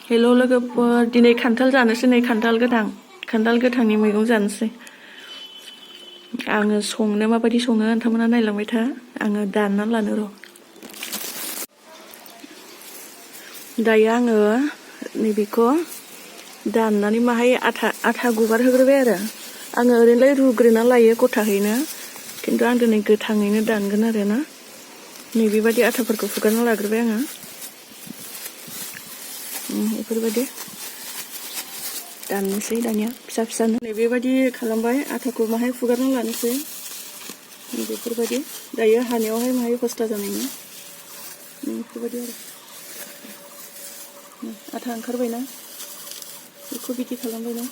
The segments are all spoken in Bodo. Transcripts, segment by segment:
हेल' लोगोफोर दिनै खान्थाल जानोसै नै खान्थाल गोथांनि मैगं जानोसै आङो संनो माबायदि सङो नोंथांमोना नायलांबाय था आङो दानना लानो र' दायो आङो नैबेखौ दाननानै माहाय आथा गुगार होग्रोबाय आरो आङो ओरैनोलाय रुग्रोना लायो गथाहैनो खिन्थु आं दिनै गोथाङैनो दानगोन आरो ना नैबेबायदि आथाफोरखौ फुगारना लाग्रोबाय आङो बेफोरबायदि दाननोसै दानिया फिसा फिसानो नैबेबायदि खालामबाय आथाखौ माहाय फुगारना लानोसै बेफोरबायदि दायो हानायावहाय माहाय खस्थ जानायनि बेफोरबायदि आरो आथा ओंखारबायना बेखौ बिदि खालामबायना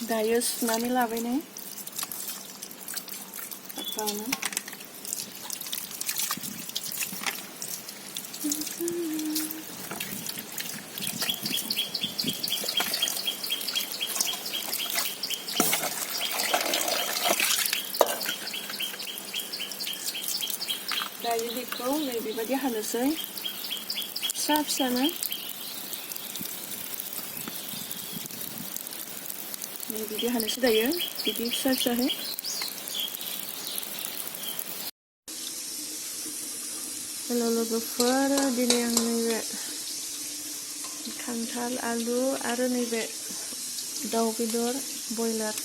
दायो सुनानै लाबायनो साफानो दायो बेखौ नैबेबायदि हानोसै फिसा फिसानो बिदि हानोसै दायो बिदि फिसा फिसाहै हेल' लोगोफोर दिनै आं नैबे खान्थाल आलु आरो नैबे दाउ बेदर बयलार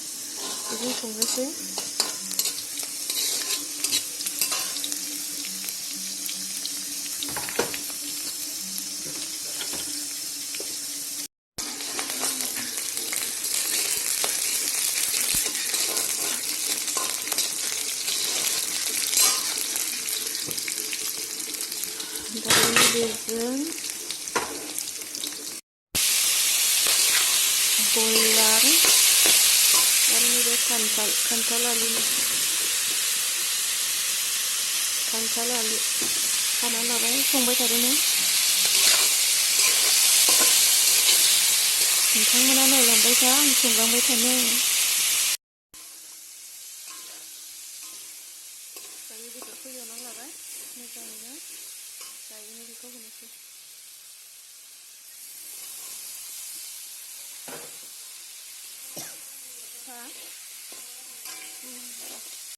बिदि संनोसै दायो बेजों बयलार आरो नैबे खान्थाल आलु हाना लाबाय संबाय थादोंमोन नोंथांमोना नायलांबाय था आं संलांबाय थानो दायो बेदरखौ एवनानै लाबाय मोजाङैनो दायो बेखौ होनोसै हा